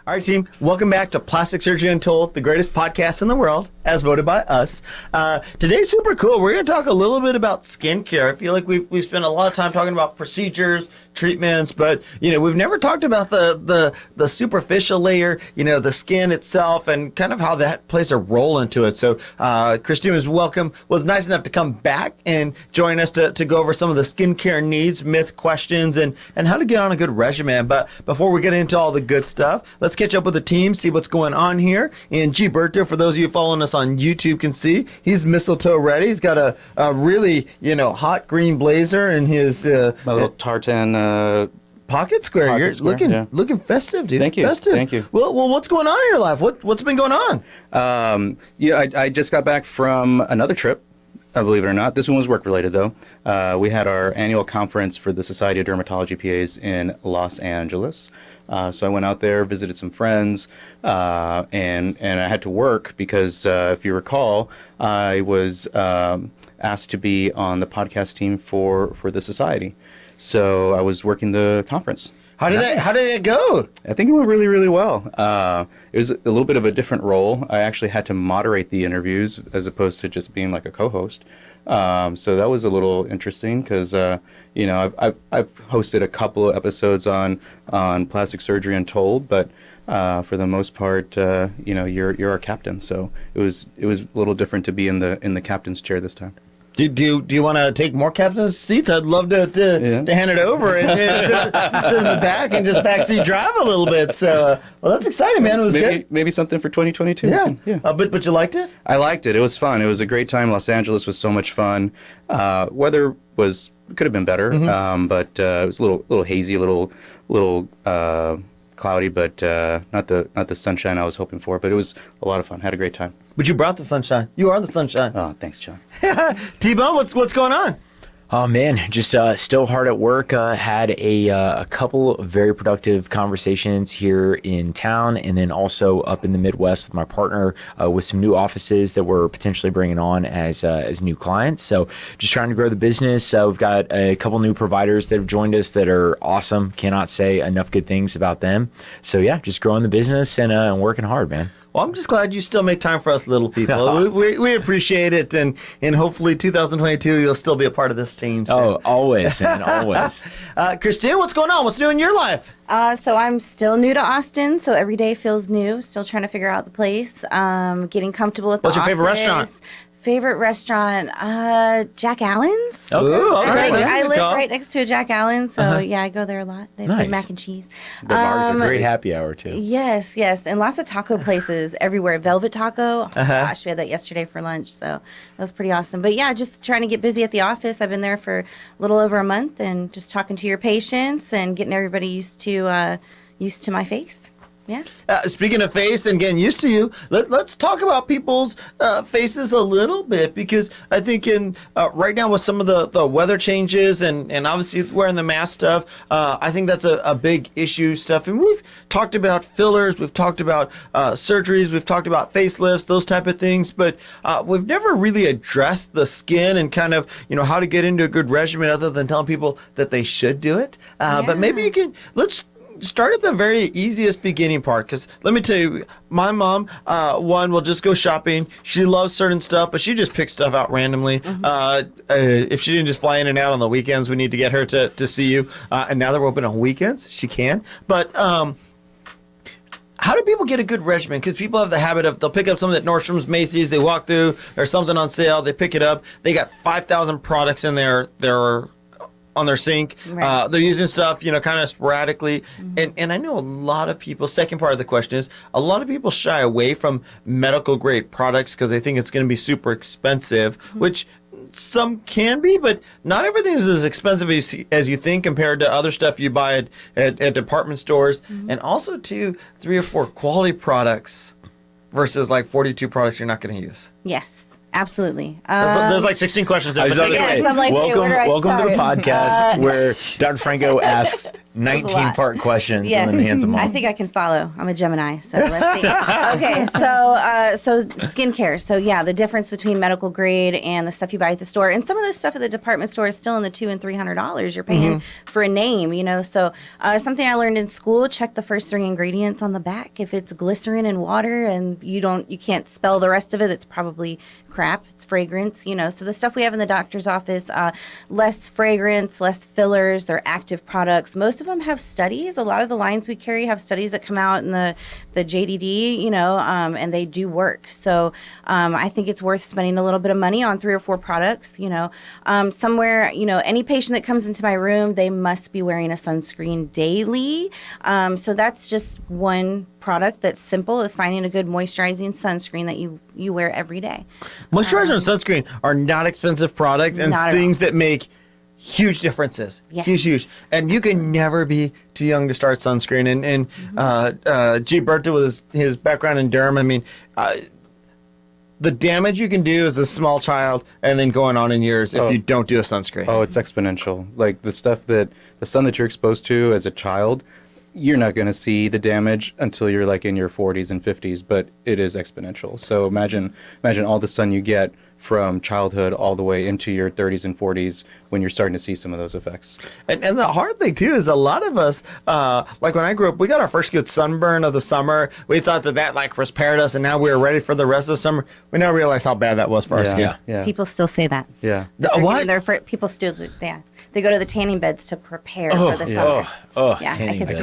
All right, team, welcome back to Plastic Surgery Untold, the greatest podcast in the world, as voted by us. Today's super cool. We're going to talk a little bit about skincare. I feel like we've spent a lot of time talking about procedures, treatments, but, we've never talked about the superficial layer, the skin itself, and kind of how that plays a role into it. So Christine was nice enough to come back and join us to go over some of the skincare needs, myth questions, and how to get on a good regimen. But before we get into all the good stuff, let's catch up with the team, see what's going on here. And G-berto, for those of you following us on YouTube, can see he's mistletoe ready. He's got a really, hot green blazer and his my little tartan pocket square. You're square, looking festive, dude. Thank you. Festive. Thank you. Well, what's going on in your life? What's been going on? I just got back from another trip. Believe it or not. This one was work-related, though. We had our annual conference for the Society of Dermatology PAs in Los Angeles. So I went out there, visited some friends, and I had to work because, if you recall, I was asked to be on the podcast team for the society. So I was working the conference. How did it go? I think it went really, really well. It was a little bit of a different role. I actually had to moderate the interviews as opposed to just being like a co-host. So that was a little interesting because, I've hosted a couple of episodes on Plastic Surgery Untold, but for the most part, you're our captain. So it was a little different to be in the captain's chair this time. Do you want to take more captain's seats? I'd love to hand it over and sit in the back and just backseat drive a little bit. So, well, that's exciting, man. It was good. Maybe something for 2022. Yeah. But you liked it? I liked it. It was fun. It was a great time. Los Angeles was so much fun. Weather could have been better, but it was a little hazy, a little cloudy, but not the sunshine I was hoping for. But it was a lot of fun. Had a great time. But you brought the sunshine. You are the sunshine. Oh, thanks, John. T-Bone, what's going on? Oh man, just still hard at work. Had a couple of very productive conversations here in town, and then also up in the Midwest with my partner with some new offices that we're potentially bringing on as new clients. So just trying to grow the business. We've got a couple new providers that have joined us that are awesome. Cannot say enough good things about them. So yeah, just growing the business and working hard, man. Well, I'm just glad you still make time for us little people. we appreciate it, and hopefully 2022 you'll still be a part of this team. So. Oh, always, man, always. Christine, what's going on? What's new in your life? So I'm still new to Austin, so every day feels new. Still trying to figure out the place. Getting comfortable with the office. What's your favorite restaurant? Favorite restaurant, Jack Allen's. Okay. Ooh, okay. I live right next to a Jack Allen's, so yeah, I go there a lot. They have mac and cheese. The bars are great happy hour too. Yes, and lots of taco places everywhere. Velvet Taco. Oh my gosh, we had that yesterday for lunch, so that was pretty awesome. But yeah, just trying to get busy at the office. I've been there for a little over a month, and just talking to your patients and getting everybody used to my face. Yeah. Speaking of face and getting used to you, let's talk about people's faces a little bit, because I think in right now with some of the weather changes and obviously wearing the mask stuff, I think that's a big issue stuff. And we've talked about fillers, we've talked about surgeries, we've talked about facelifts, those type of things, but we've never really addressed the skin and kind of, how to get into a good regimen other than telling people that they should do it. But maybe let's start at the very easiest beginning part, because let me tell you, my mom, will just go shopping. She loves certain stuff, but she just picks stuff out randomly. If she didn't just fly in and out on the weekends, we need to get her to see you. And now that we're open on weekends, she can. But how do people get a good regimen? Because people have the habit of, they'll pick up something at Nordstrom's, Macy's, they walk through, there's something on sale, they pick it up. They got 5,000 products in their on their sink. Right. They're using stuff, kind of sporadically. And I know a lot of people, second part of the question is, a lot of people shy away from medical grade products because they think it's going to be super expensive, which some can be, but not everything is as expensive as you think compared to other stuff you buy at department stores. And also, 3 or 4 quality products versus like 42 products you're not going to use. Yes. Absolutely. There's like 16 questions there. Welcome to the podcast where Dr. Franco asks 19-part questions Yes, and then hands them off. I think I can follow. I'm a Gemini, so let's see. Okay, so skincare. So yeah, the difference between medical grade and the stuff you buy at the store, and some of the stuff at the department store is still in the $200 and $300 you're paying for a name. So something I learned in school: check the first 3 ingredients on the back. If it's glycerin and water, and you can't spell the rest of it, it's probably crap. It's fragrance. So the stuff we have in the doctor's office, less fragrance, less fillers. They're active products. Most of them have studies. A lot of the lines we carry have studies that come out in the JDD, and they do work. So I think it's worth spending a little bit of money on 3 or 4 products. Somewhere, any patient that comes into my room, they must be wearing a sunscreen daily. So that's just one product that's simple, is finding a good moisturizing sunscreen that you wear every day. Moisturizer and sunscreen are not expensive products and things that make huge differences. Yes. Huge. And you can never be too young to start sunscreen. And G-berto with his background in derm, I mean, the damage you can do as a small child and then going on in years if you don't do a sunscreen. Oh, it's exponential. Like the sun that you're exposed to as a child, you're not going to see the damage until you're like in your 40s and 50s, but it is exponential. So imagine all the sun you get from childhood all the way into your 30s and 40s when you're starting to see some of those effects. And the hard thing too is a lot of us, like when I grew up, we got our first good sunburn of the summer. We thought that like repaired us, and now we were ready for the rest of the summer. We now realize how bad that was for our skin. Yeah. People still say that. Yeah. What? People still do. Yeah. They go to the tanning beds to prepare for the summer. Tanning beds.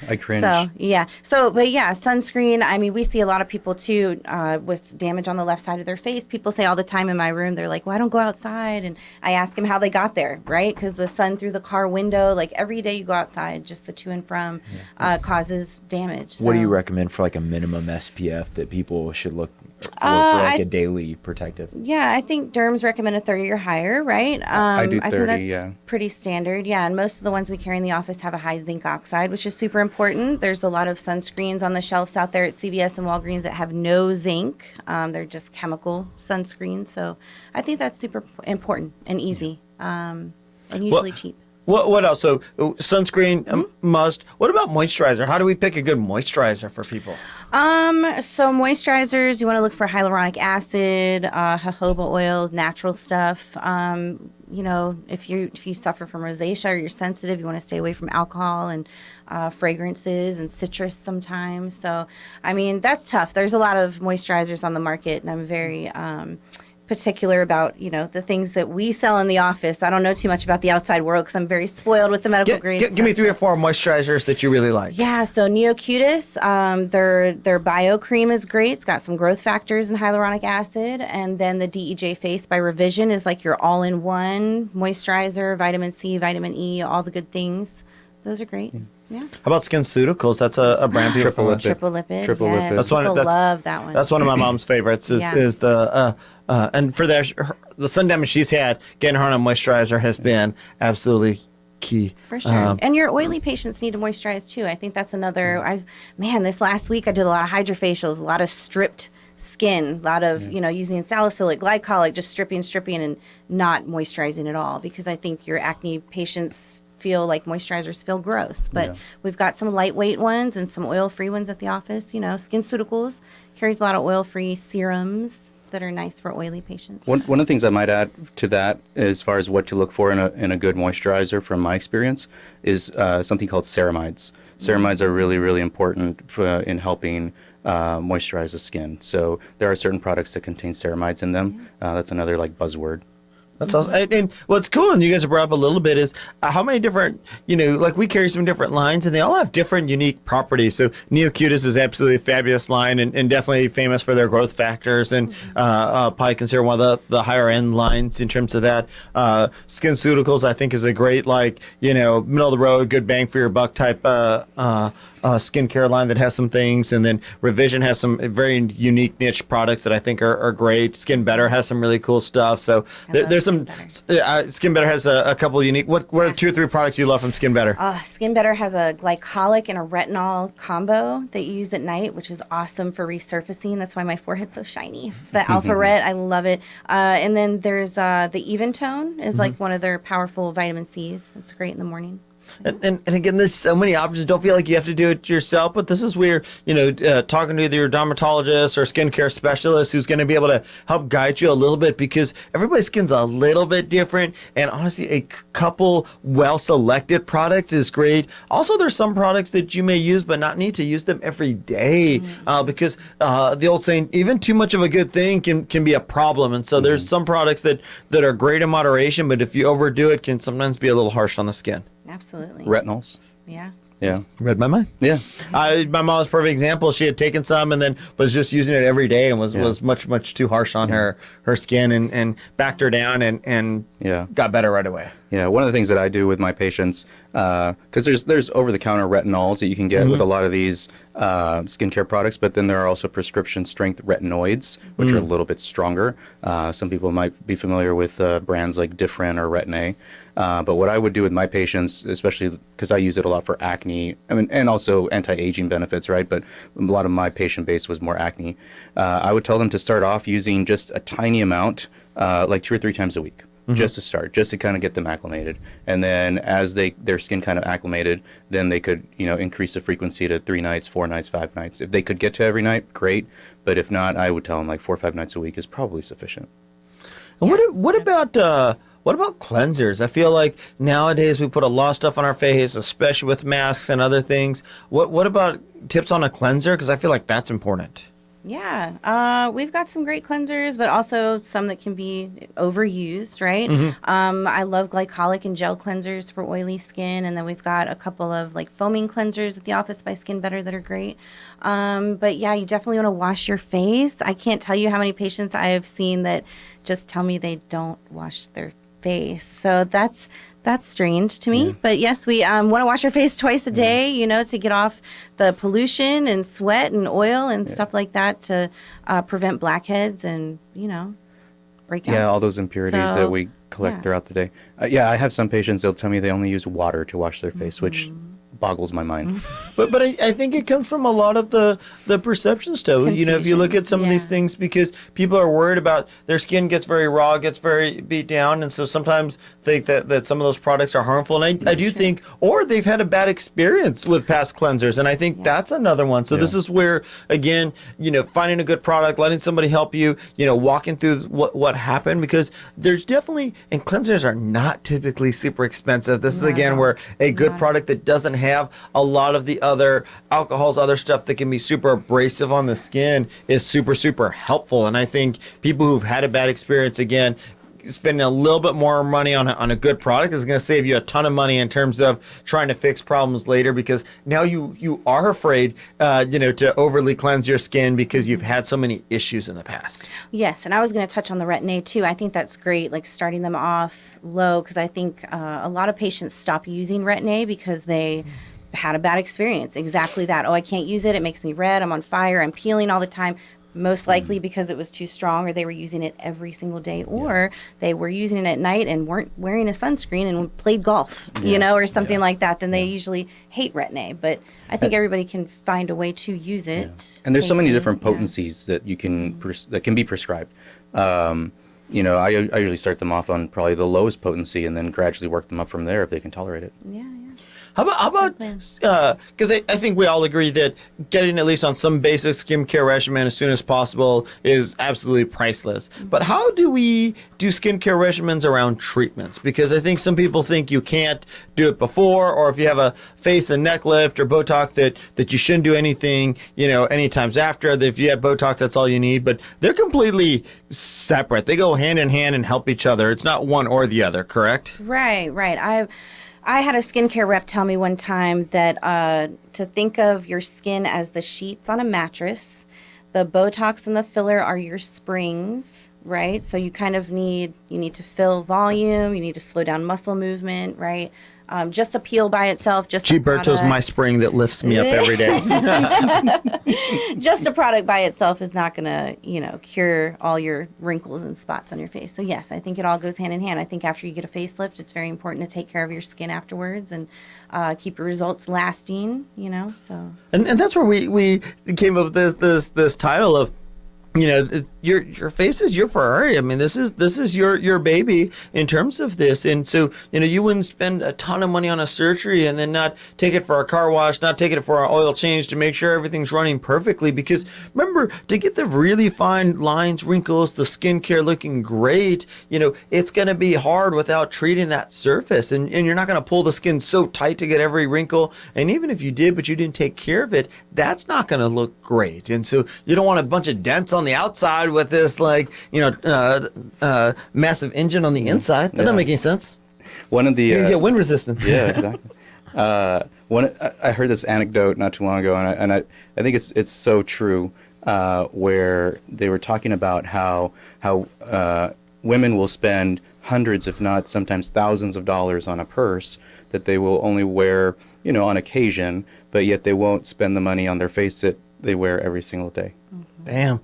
I cringe. So, yeah. But yeah, sunscreen. I mean, we see a lot of people too with damage on the left side of their face. People say all the time in my room, they're like, well, I don't go outside. And I ask them how they got there, right? Because the sun through the car window, like every day you go outside, just the to and from causes damage. What do you So- recommend for like a minimum SPF that people should look for like a daily protective? Yeah, I think derms recommend a 30 or higher, right? I do 30, think that's yeah. pretty standard. Yeah, and most of the ones we carry in the office have a high zinc oxide, which is super important. There's a lot of sunscreens on the shelves out there at CVS and Walgreens that have no zinc. They're just chemical sunscreens. So I think that's super important and easy and usually cheap. What else? So sunscreen must. What about moisturizer? How do we pick a good moisturizer for people? So moisturizers, you want to look for hyaluronic acid, jojoba oils, natural stuff. If you suffer from rosacea or you're sensitive, you want to stay away from alcohol and fragrances and citrus sometimes. So, I mean, that's tough. There's a lot of moisturizers on the market, and I'm very particular about the things that we sell in the office. I don't know too much about the outside world because I'm very spoiled with the medical grades. Give me 3 or 4 moisturizers that you really like. Yeah, so Neocutis, their bio cream is great. It's got some growth factors and hyaluronic acid, and then the DEJ Face by Revision is like your all-in-one moisturizer, vitamin C, vitamin E, all the good things. Those are great. Yeah. How about SkinCeuticals? That's a brand people Triple lipid. Triple lipid. Triple yes. lipid. That's one. People love that one. That's one of my mom's favorites. Is the and for the sun damage she's had, getting her on a moisturizer has been absolutely key. For sure. And your oily patients need to moisturize too. I think that's another. This last week I did a lot of Hydrafacials, a lot of stripped skin, a lot of using salicylic, glycolic, just stripping and not moisturizing at all, because I think your acne patients feel like moisturizers feel gross, but we've got some lightweight ones and some oil-free ones at the office. SkinCeuticals carries a lot of oil-free serums that are nice for oily patients. One of the things I might add to that, as far as what to look for in a good moisturizer, from my experience, is something called ceramides. Ceramides are really, really important in helping moisturize the skin. So there are certain products that contain ceramides in them. That's another buzzword. That's awesome. And what's cool, and you guys have brought up a little bit, is how many different, we carry some different lines, and they all have different unique properties. So Neocutis is absolutely a fabulous line, and definitely famous for their growth factors, and probably considered one of the higher end lines in terms of that. SkinCeuticals, I think, is a great, middle of the road, good bang for your buck type skincare line that has some things. And then Revision has some very unique niche products that I think are great. Skin Better has some really cool stuff. So there's some Skin Better has a couple unique. What are 2 or 3 products you love from Skin Better? Skin Better has a glycolic and a retinol combo that you use at night, which is awesome for resurfacing. That's why my forehead's so shiny. It's the Alpha Red. I love it. And then there's the Even Tone is like one of their powerful vitamin C's. It's great in the morning. And again, there's so many options. Don't feel like you have to do it yourself, but this is where, talking to either your dermatologist or skincare specialist who's going to be able to help guide you a little bit, because everybody's skin's a little bit different. And honestly, a couple well-selected products is great. Also, there's some products that you may use but not need to use them every day, because the old saying, even too much of a good thing can be a problem. And so there's some products that are great in moderation, but if you overdo it, can sometimes be a little harsh on the skin. Absolutely. Retinols. Yeah. Yeah. Read my mind. Yeah. My mom was a perfect example. She had taken some and then was just using it every day and was much too harsh on her skin and backed her down and got better right away. Yeah, one of the things that I do with my patients, because there's over-the-counter retinols that you can get with a lot of these skincare products, but then there are also prescription-strength retinoids, which are a little bit stronger. Some people might be familiar with brands like Differin or Retin-A. But what I would do with my patients, especially because I use it a lot for acne, and also anti-aging benefits, right? But a lot of my patient base was more acne. I would tell them to start off using just a tiny amount, like 2 or 3 times a week. Just to start, just to kind of get them acclimated. And then as their skin kind of acclimated, then they could, increase the frequency to 3 nights, 4 nights, 5 nights. If they could get to every night, great. But if not, I would tell them like 4 or 5 nights a week is probably sufficient. And what about cleansers? I feel like nowadays we put a lot of stuff on our face, especially with masks and other things. What about tips on a cleanser? Because I feel like that's important. Yeah, we've got some great cleansers, but also some that can be overused, right? I love glycolic and gel cleansers for oily skin, and then we've got a couple of like foaming cleansers at the office by Skin Better that are great. But yeah, you definitely want to wash your face. I can't tell you how many patients I have seen that just tell me they don't wash their face. So that's strange to me. But yes, we want to wash our face twice a day, to get off the pollution and sweat and oil and stuff like that to prevent blackheads and, breakouts. Yeah, all those impurities that we collect throughout the day. I have some patients, they'll tell me they only use water to wash their face, which boggles my mind. But I think it comes from a lot of the perception stuff. Confusion. If you look at some of these things, because people are worried about their skin gets very raw, gets very beat down, and so sometimes think that some of those products are harmful. And I do think, or they've had a bad experience with past cleansers, and I think that's another one. So this is where, again, finding a good product, letting somebody help you, walking through what happened, because there's definitely, and cleansers are not typically super expensive. This is again where a good product that doesn't have a lot of the other alcohols, other stuff that can be super abrasive on the skin is super, super helpful. And I think people who've had a bad experience, again, spending a little bit more money on a good product is going to save you a ton of money in terms of trying to fix problems later, because now you are afraid, to overly cleanse your skin because you've had so many issues in the past. Yes, and I was going to touch on the Retin-A too. I think that's great, like starting them off low, because I think a lot of patients stop using Retin-A because they had a bad experience. Exactly that. Oh, I can't use it. It makes me red. I'm on fire. I'm peeling all the time. Most likely because it was too strong, or they were using it every single day, or they were using it at night and weren't wearing a sunscreen and played golf, or something like that. Then they usually hate Retin-A. But I think everybody can find a way to use it. And there's so many different potencies that you can that can be prescribed. I usually start them off on probably the lowest potency and then gradually work them up from there if they can tolerate it. How about because I think we all agree that getting at least on some basic skincare regimen as soon as possible is absolutely priceless. But how do we do skincare regimens around treatments? Because I think some people think you can't do it before, or if you have a face and neck lift or Botox that you shouldn't do anything, any times after. That if you have Botox, that's all you need. But they're completely separate. They go hand in hand and help each other. It's not one or the other, correct? Right. I had a skincare rep tell me one time that to think of your skin as the sheets on a mattress. The Botox and the filler are your springs, right? So you kind of need to fill volume. You need to slow down muscle movement, right? Just a peel by itself, G-berto's my spring that lifts me up every day. Just a product by itself is not going to, cure all your wrinkles and spots on your face. So yes, I think it all goes hand in hand. I think after you get a facelift, it's very important to take care of your skin afterwards and keep your results lasting, so. And that's where we came up with this title of you know, your face is your Ferrari. I mean, this is your baby in terms of this, and so you know you wouldn't spend a ton of money on a surgery and then not take it for a car wash, not take it for an oil change to make sure everything's running perfectly. Because remember, to get the really fine lines, wrinkles, the skincare looking great, you know, it's going to be hard without treating that surface, and you're not going to pull the skin so tight to get every wrinkle. And even if you did, but you didn't take care of it, that's not going to look great. And so you don't want a bunch of dents on the outside with this, like, you know, massive engine on the inside. That doesn't make any sense. One of the You can get wind resistance. yeah, exactly. I heard this anecdote not too long ago, and I think it's so true. Where they were talking about how women will spend hundreds, if not sometimes thousands of dollars on a purse that they will only wear, you know, on occasion, but yet they won't spend the money on their face that they wear every single day. Damn.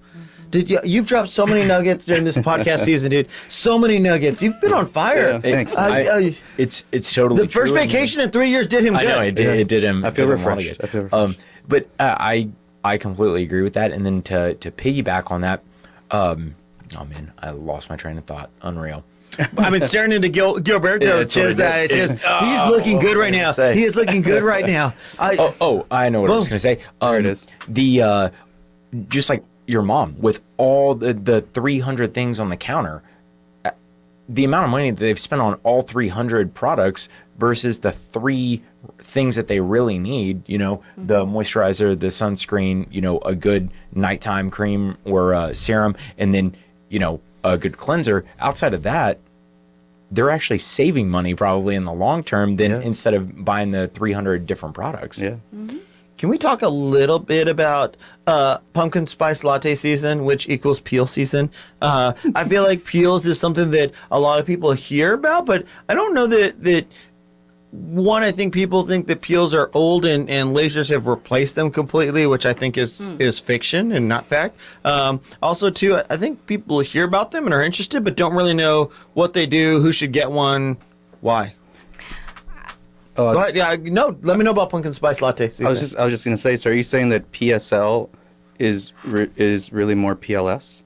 Dude, you've dropped so many nuggets during this podcast season, dude. So many nuggets. You've been on fire. Yeah, thanks. It's totally the first true. vacation in 3 years did him good. I know it did him. I feel did him well refreshed. good. I feel refreshed. But I completely agree with that. And then to piggyback on that, oh man, I lost my train of thought. Unreal. I've been staring into Gilberto. Yeah, it's what I did. He's looking what good was I right gonna now. say? He is looking good right now. I know what I was going to say. There it is. The just like your mom with all the 300 things on the counter, the amount of money that they've spent on all 300 products versus the 3 things that they really need, you know, the moisturizer, the sunscreen, you know, a good nighttime cream or serum, and then, you know, a good cleanser. Outside of that, they're actually saving money probably in the long term than instead of buying the 300 different products. Yeah. Can we talk a little bit about pumpkin spice latte season, which equals peel season? I feel like peels is something that a lot of people hear about, but I don't know that one, I think people think that peels are old and lasers have replaced them completely, which I think is fiction and not fact. Also, too, I think people hear about them and are interested, but don't really know what they do, who should get one, why. Go ahead. Yeah, no. Let me know about pumpkin spice latte. I was just gonna say. So, are you saying that PSL is really more PLS?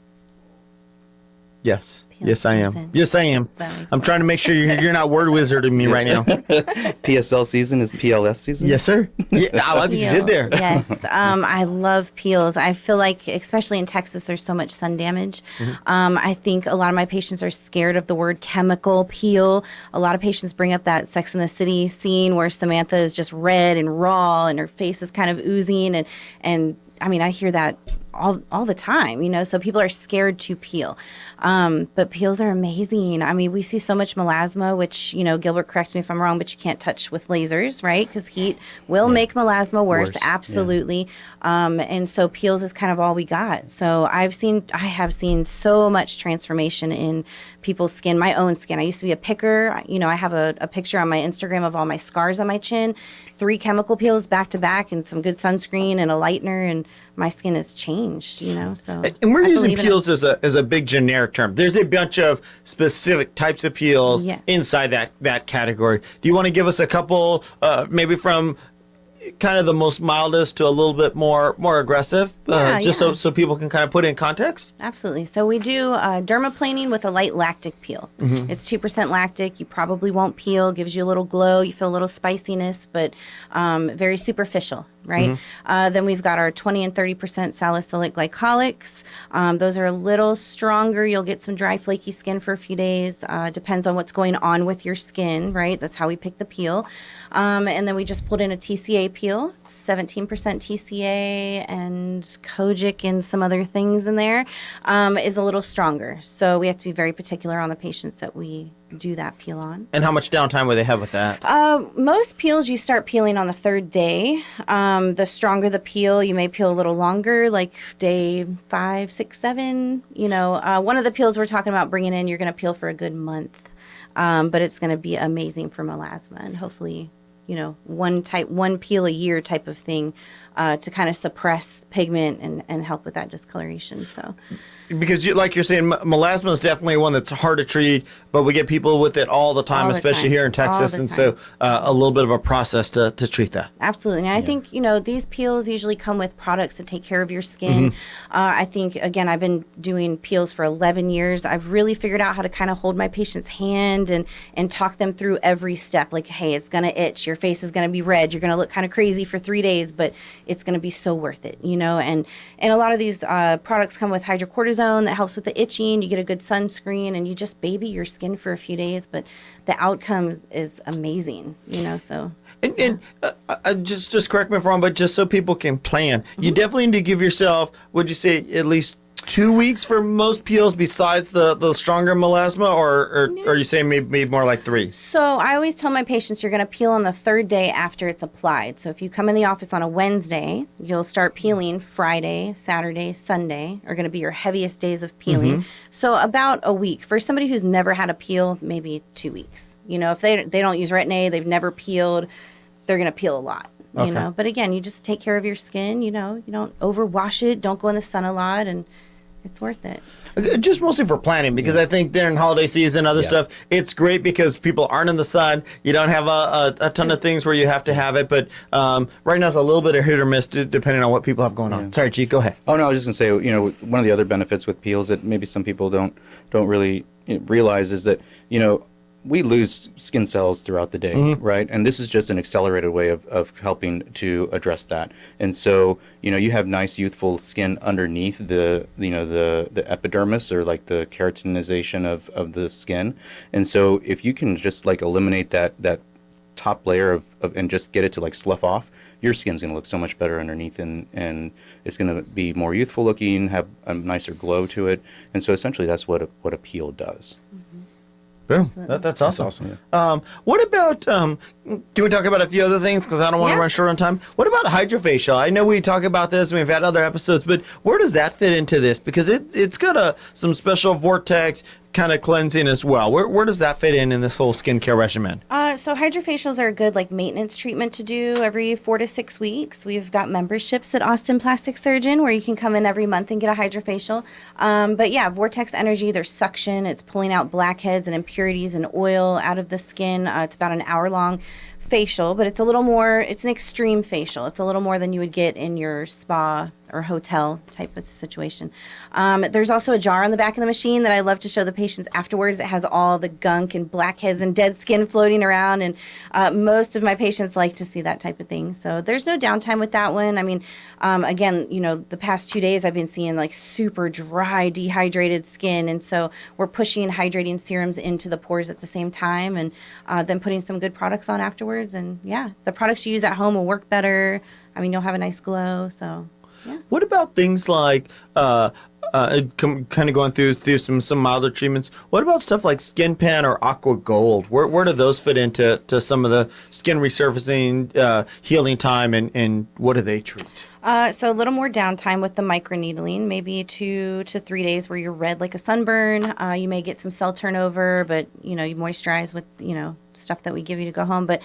Yes. Peel Yes, I am. season. Yes, I am. That makes I'm trying to make sure you're not word wizarding me right now. PSL season is PLS season? Yes, sir. Yeah, I like what you did there. Yes, I love peels. I feel like, especially in Texas, there's so much sun damage. I think a lot of my patients are scared of the word chemical peel. A lot of patients bring up that Sex and the City scene where Samantha is just red and raw and her face is kind of oozing. And I mean, I hear that all the time, you know, so people are scared to peel. But peels are amazing. I mean, we see so much melasma, which, you know, Gilbert, correct me if I'm wrong, but you can't touch with lasers, right? Because heat will make melasma worse. Absolutely. And so peels is kind of all we got. So I have seen so much transformation in people's skin, my own skin. I used to be a picker. You know, I have a picture on my Instagram of all my scars on my chin, 3 chemical peels back to back and some good sunscreen and a lightener, and my skin has changed, you know, so. And we're I using believe in it. peels as a big generic term. There's a bunch of specific types of peels inside that category. Do you want to give us a couple, maybe from kind of the most mildest to a little bit more aggressive, so people can kind of put it in context? Absolutely. So we do dermaplaning with a light lactic peel. It's 2% lactic. You probably won't peel. Gives you a little glow. You feel a little spiciness, but very superficial, right? Then we've got our 20 and 30% salicylic glycolics. Those are a little stronger. You'll get some dry, flaky skin for a few days. Depends on what's going on with your skin, right? That's how we pick the peel. And then we just put in a TCA peel, 17% TCA and kojic and some other things in there, is a little stronger. So we have to be very particular on the patients that we do that peel on. And how much downtime would they have with that? Most peels you start peeling on the 3rd day. The stronger the peel, you may peel a little longer, like day 5, 6, 7. You know, one of the peels we're talking about bringing in, you're going to peel for a good month. But it's going to be amazing for melasma and hopefully one peel a year type of thing to kind of suppress pigment and help with that discoloration. So. Because like you're saying, melasma is definitely one that's hard to treat, but we get people with it all the time, especially here in Texas, and so a little bit of a process to treat that. Absolutely. And I think, these peels usually come with products to take care of your skin. I think, again, I've been doing peels for 11 years. I've really figured out how to kind of hold my patient's hand and talk them through every step. Like, hey, it's going to itch. Your face is going to be red. You're going to look kind of crazy for 3 days, but it's going to be so worth it, And a lot of these products come with hydrocortisone that helps with the itching. You get a good sunscreen and you just baby your skin for a few days, but the outcome is amazing, so. And just correct me if I'm wrong, but just so people can plan, you definitely need to give yourself, would you say, at least 2 weeks for most peels besides the stronger melasma, or are you saying maybe more like 3? So I always tell my patients you're going to peel on the 3rd day after it's applied. So if you come in the office on a Wednesday, you'll start peeling Friday, Saturday, Sunday are going to be your heaviest days of peeling. So about a week. For somebody who's never had a peel, maybe 2 weeks. If they don't use Retin-A, they've never peeled, they're going to peel a lot. But again, you just take care of your skin, you don't overwash it, don't go in the sun a lot, and it's worth it. Just mostly for planning, because I think during holiday season, other stuff, it's great because people aren't in the sun. You don't have a ton of things where you have to have it, but right now it's a little bit of hit or miss depending on what people have going on. Sorry, G, go ahead. Oh no, I was just gonna say, one of the other benefits with peels that maybe some people don't really realize is that we lose skin cells throughout the day, right? And this is just an accelerated way of helping to address that. And so, you have nice youthful skin underneath the epidermis, or like the keratinization of the skin. And so if you can just like eliminate that top layer of and just get it to like slough off, your skin's going to look so much better underneath, and it's going to be more youthful looking, have a nicer glow to it. And so essentially that's what a peel does. Boom. That's awesome. What about, can we talk about a few other things? Because I don't want to run short on time. What about Hydrafacial? I know we talk about this and we've had other episodes, but where does that fit into this? Because it's got some special vortex kind of cleansing as well. Where does that fit in this whole skincare regimen? So Hydrafacials are a good maintenance treatment to do every 4 to 6 weeks. We've got memberships at Austin Plastic Surgeon where you can come in every month and get a Hydrafacial. But yeah, vortex energy, there's suction. It's pulling out blackheads and impurities and oil out of the skin. It's about an hour long facial, but it's a little more, it's an extreme facial. It's a little more than you would get in your spa or hotel type of situation. There's also a jar on the back of the machine that I love to show the patients afterwards. It has all the gunk and blackheads and dead skin floating around, and most of my patients like to see that type of thing. So there's no downtime with that one. I mean, again, the past 2 days I've been seeing super dry, dehydrated skin, and so we're pushing hydrating serums into the pores at the same time, and then putting some good products on afterwards. And yeah, the products you use at home will work better. I mean, you'll have a nice glow. So yeah. What about things like kind of going through some milder treatments? What about stuff like Skin Pen or Aqua Gold? Where do those fit into some of the skin resurfacing, healing time, and what do they treat? So a little more downtime with the microneedling, maybe 2 to 3 days where you're red like a sunburn. You may get some cell turnover, but you moisturize with stuff that we give you to go home. But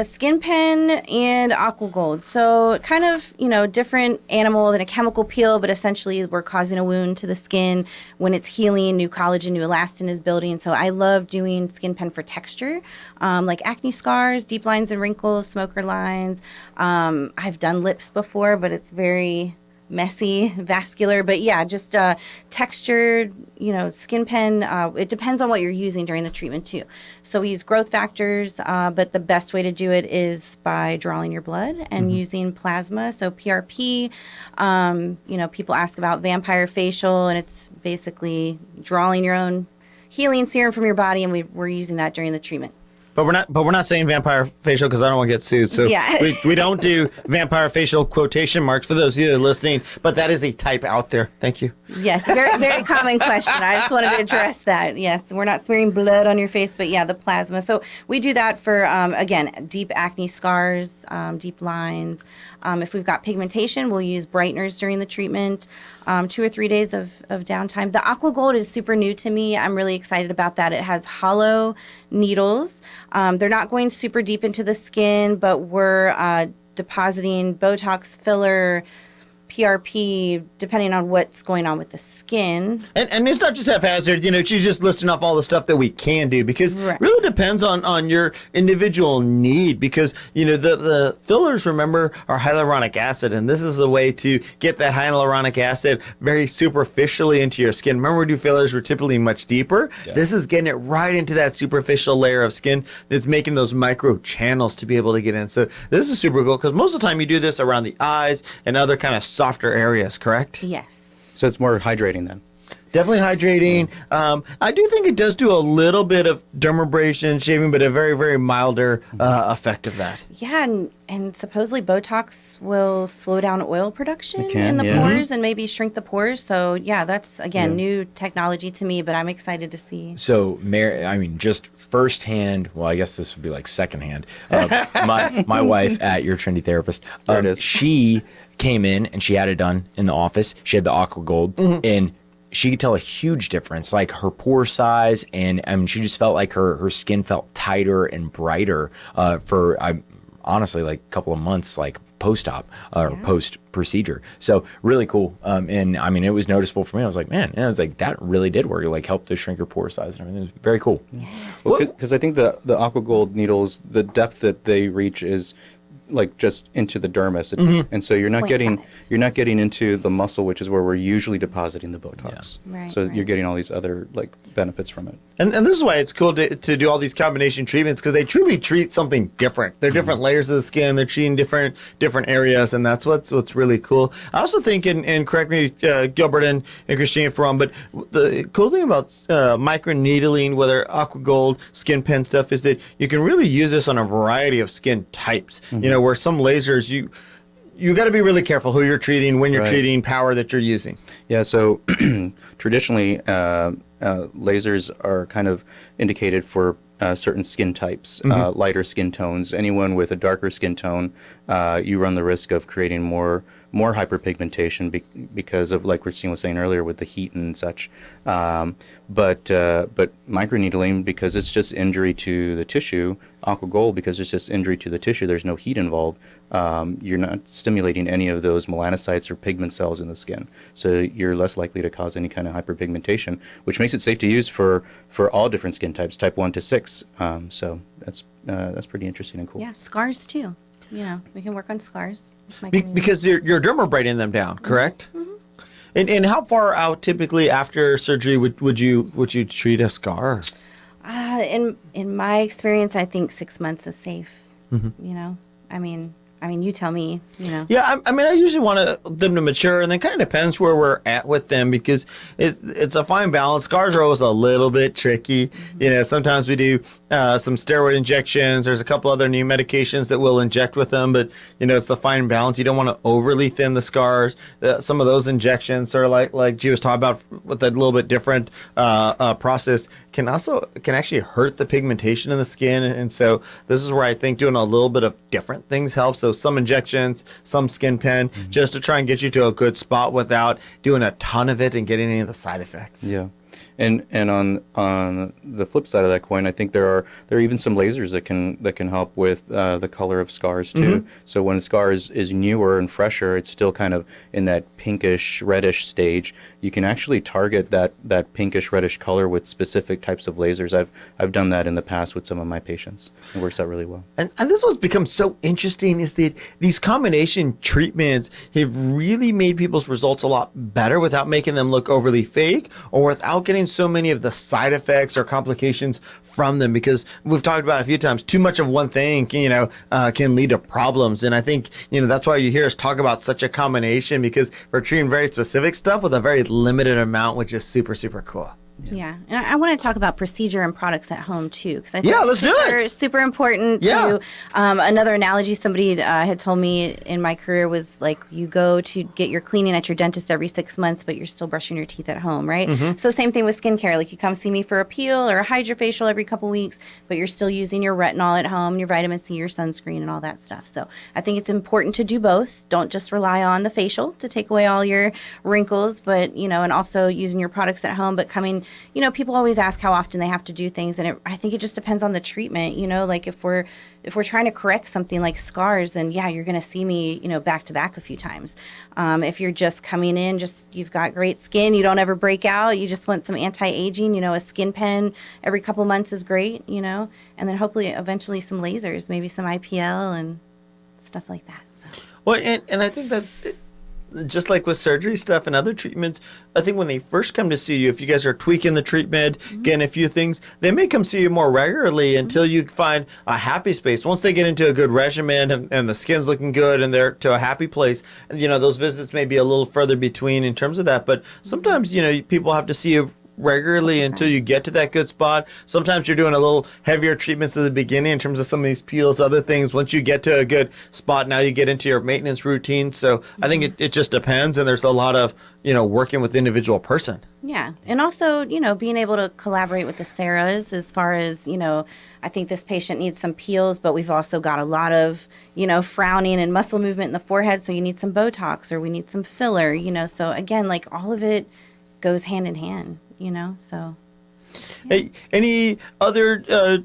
Skin Pen and Aqua Gold, so kind of different animal than a chemical peel, but essentially we're causing a wound to the skin. When it's healing, new collagen, new elastin is building. So I love doing Skin Pen for texture, like acne scars, deep lines and wrinkles, smoker lines. I've done lips before, but it's very messy, vascular, but yeah, just textured, Skin Pen. It depends on what you're using during the treatment too. So we use growth factors, but the best way to do it is by drawing your blood and using plasma. So PRP, people ask about vampire facial, and it's basically drawing your own healing serum from your body, and we're using that during the treatment. But we're not saying vampire facial because I don't want to get sued. So yeah. we don't do vampire facial quotation marks for those of you that are listening. But that is a type out there. Thank you. Yes, very very common question. I just wanted to address that. Yes, we're not smearing blood on your face, but yeah, the plasma. So we do that for again, deep acne scars, deep lines. If we've got pigmentation, we'll use brighteners during the treatment. 2 or 3 days of downtime. The Aqua Gold is super new to me. I'm really excited about that. It has hollow needles. They're not going super deep into the skin, but we're depositing Botox, filler, PRP, depending on what's going on with the skin. And it's not just haphazard, she's just listing off all the stuff that we can do, because it really depends on your individual need, because, the fillers, remember, are hyaluronic acid, and this is a way to get that hyaluronic acid very superficially into your skin. Remember, we do fillers were typically much deeper. Yeah. This is getting it right into that superficial layer of skin that's making those micro channels to be able to get in. So this is super cool, because most of the time you do this around the eyes and other kind of softer areas, correct? Yes. So it's more hydrating then. Definitely hydrating. I do think it does do a little bit of dermabrasion, shaving, but a very, very milder effect of that. Yeah, and supposedly Botox will slow down oil production in the yeah. pores and maybe shrink the pores. So yeah, that's again new technology to me, but I'm excited to see. So, just firsthand. Well, I guess this would be like secondhand. My wife at Your Trendy Therapist. There it is. She came in and she had it done in the office. She had the aqua gold and she could tell a huge difference, like her pore size, and she just felt like her skin felt tighter and brighter for honestly like a couple of months, like post-op or post-procedure. So really cool. And it was noticeable for me. I was like, man, I was like, that really did work. It like helped to shrink your pore size and everything. It was very cool. Yes. Well, because I think the aqua gold needles, the depth that they reach is like just into the dermis, and so you're not getting into the muscle, which is where we're usually depositing the Botox. Yeah. Right, so you're getting all these other like benefits from it. And this is why it's cool to do all these combination treatments, because they truly treat something different. They're different layers of the skin. They're treating different areas, and that's what's really cool. I also think, and correct me, Gilbert and Christine, if I'm wrong, but the cool thing about microneedling, whether aqua gold, skin pen stuff, is that you can really use this on a variety of skin types. Where some lasers, you got to be really careful who you're treating, when you're treating, power that you're using. Yeah, so traditionally, lasers are kind of indicated for certain skin types, lighter skin tones. Anyone with a darker skin tone, you run the risk of creating more hyperpigmentation because of, like Christine was saying earlier, with the heat and such. But microneedling, because it's just injury to the tissue, aqua gold, because it's just injury to the tissue, there's no heat involved, you're not stimulating any of those melanocytes or pigment cells in the skin. So you're less likely to cause any kind of hyperpigmentation, which makes it safe to use for all different skin types, type 1 to 6. So that's pretty interesting and cool. Yeah, scars too. We can work on scars. Because you're dermabrating them down, correct? And how far out typically after surgery would you treat a scar? In my experience, I think 6 months is safe. You tell me. Yeah, I usually want them to mature, and then kind of depends where we're at with them, because it's a fine balance. Scars are always a little bit tricky. Sometimes we do some steroid injections. There's a couple other new medications that we'll inject with them, but it's the fine balance. You don't want to overly thin the scars. Some of those injections are like G was talking about, with a little bit different process, can actually hurt the pigmentation in the skin, and so this is where I think doing a little bit of different things helps. So some injections, some skin pen, just to try and get you to a good spot without doing a ton of it and getting any of the side effects. Yeah. And on the flip side of that coin, I think there are even some lasers that can help with the color of scars too. So when a scar is newer and fresher, it's still kind of in that pinkish reddish stage. You can actually target that pinkish reddish color with specific types of lasers. I've done that in the past with some of my patients. It works out really well. And this what's become so interesting is that these combination treatments have really made people's results a lot better without making them look overly fake, or without getting so many of the side effects or complications from them, because we've talked about a few times, too much of one thing can lead to problems. And I think that's why you hear us talk about such a combination, because we're treating very specific stuff with a very limited amount, which is super, super cool. Yeah. And I want to talk about procedure and products at home too, because I think let's do it. Super important to another analogy somebody had told me in my career was like, you go to get your cleaning at your dentist every 6 months, but you're still brushing your teeth at home, right? So same thing with skincare. Like you come see me for a peel or a Hydrafacial every couple weeks, but you're still using your retinol at home, your vitamin C, your sunscreen, and all that stuff. So I think it's important to do both. Don't just rely on the facial to take away all your wrinkles, but and also using your products at home, but coming And, people always ask how often they have to do things. And I think it just depends on the treatment, like if we're trying to correct something like scars, then yeah, you're going to see me, back to back a few times. If you're just coming in, you've got great skin, you don't ever break out, you just want some anti-aging, a skin pen every couple months is great, and then hopefully eventually some lasers, maybe some IPL and stuff like that. So. Well, and I think that's just like with surgery stuff and other treatments. I think when they first come to see you, if you guys are tweaking the treatment, getting a few things, they may come see you more regularly until you find a happy space. Once they get into a good regimen and the skin's looking good and they're to a happy place, those visits may be a little further between in terms of that. But sometimes, people have to see you regularly until you get to that good spot. Sometimes you're doing a little heavier treatments at the beginning in terms of some of these peels, other things. Once you get to a good spot, now you get into your maintenance routine. So I think it just depends, and there's a lot of working with the individual person. Yeah, and also being able to collaborate with the Sarahs as far as I think this patient needs some peels, but we've also got a lot of frowning and muscle movement in the forehead, so you need some Botox or we need some filler. So again, like all of it goes hand in hand. So. Yeah. Hey, any other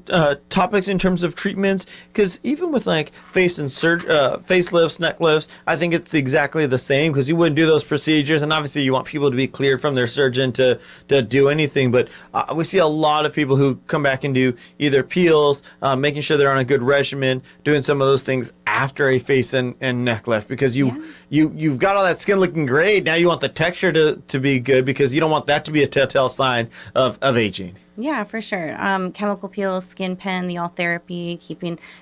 topics in terms of treatments? Because even with like facelifts, neck lifts, I think it's exactly the same, because you wouldn't do those procedures, and obviously you want people to be cleared from their surgeon to do anything. But we see a lot of people who come back and do either peels, making sure they're on a good regimen, doing some of those things after a face and neck lift, because you've got all that skin looking great. Now you want the texture to be good, because you don't want that to be a telltale sign of aging. Yeah, for sure. Chemical peels, skin pen, the all therapy,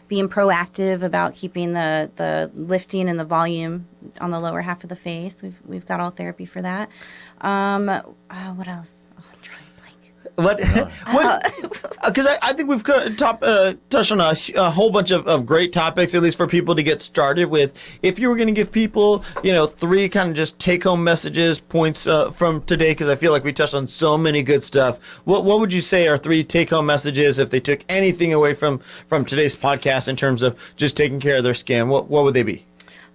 being proactive about keeping the lifting and the volume on the lower half of the face. We've got all therapy for that. What else? Oh, I'm drawing a blank. Because I think we've touched on a whole bunch of great topics, at least for people to get started with. If you were going to give people, 3 kind of just take-home messages, points from today, because I feel like we touched on so many good stuff, what would you say are 3 take-home messages if they took anything away from today's podcast in terms of just taking care of their skin? What would they be?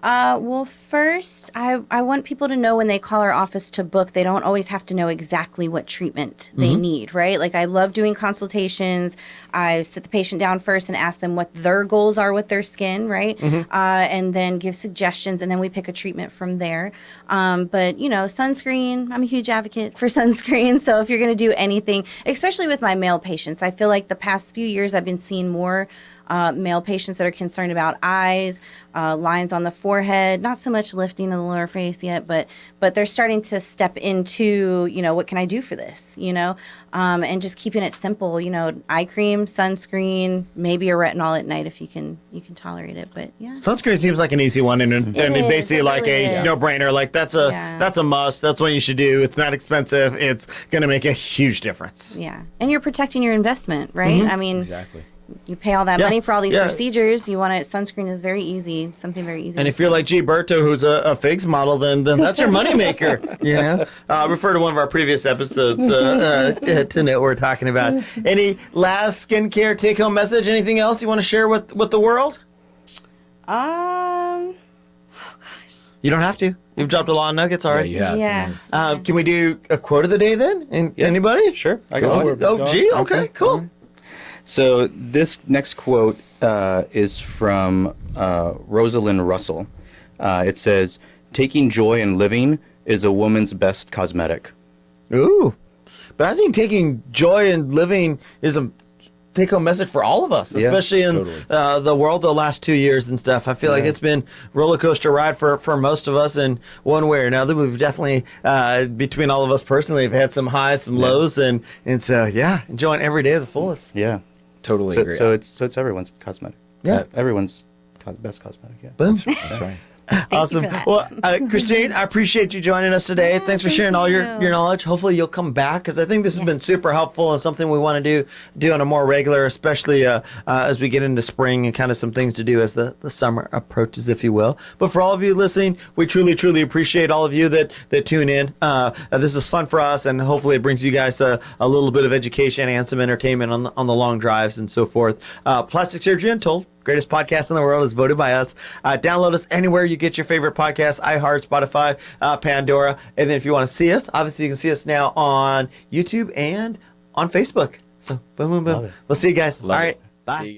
Well, first, I want people to know when they call our office to book, they don't always have to know exactly what treatment they need, right? Like, I love doing consultations. I sit the patient down first and ask them what their goals are with their skin, right? And then give suggestions, and then we pick a treatment from there. But, sunscreen, I'm a huge advocate for sunscreen. So if you're going to do anything, especially with my male patients, I feel like the past few years I've been seeing more male patients that are concerned about eyes, lines on the forehead, not so much lifting of the lower face yet, but they're starting to step into, what can I do for this, and just keeping it simple, eye cream, sunscreen, maybe a retinol at night if you can tolerate it, but yeah. Sunscreen seems like an easy one, and basically like a no-brainer. Like that's a must. That's what you should do. It's not expensive. It's going to make a huge difference. Yeah, and you're protecting your investment, right? I mean, exactly. You pay all that money for all these procedures. You want it. Sunscreen is very easy. Something very easy. And if you're like G-berto, who's a Figs model, then that's your moneymaker. Refer to one of our previous episodes to know what we're talking about. Any last skincare take-home message? Anything else you want to share with the world? Oh gosh. You don't have to. You've dropped a lot of nuggets already. Yeah. Can we do a quote of the day then? Anybody? Sure. I go for it. Oh, gee. Okay. Cool. So this next quote is from Rosalind Russell. It says, "Taking joy in living is a woman's best cosmetic." Ooh. But I think taking joy in living is a take-home message for all of us, especially in the world the last 2 years and stuff. I feel like it's been roller coaster ride for most of us in one way or another. We've definitely, between all of us personally, have had some highs, some lows, and so, enjoying every day to the fullest. Yeah. Totally agree. So it's everyone's cosmetic. Yeah. Everyone's best cosmetic. Yeah. Boom. That's right. Awesome. Well, Christine, I appreciate you joining us today. Thanks for sharing all your knowledge. Hopefully you'll come back, because I think this has been super helpful and something we want to do on a more regular, especially as we get into spring and kind of some things to do as the summer approaches, if you will. But for all of you listening, we truly, truly appreciate all of you that tune in. This is fun for us, and hopefully it brings you guys a little bit of education and some entertainment on the long drives and so forth. Plastic Surgery Untold. greatest podcast in the world is voted by us. Download us anywhere you get your favorite podcasts, iHeart, Spotify, Pandora. And then if you want to see us, obviously you can see us now on YouTube and on Facebook. So boom, boom, boom. We'll see you guys. All right. Bye.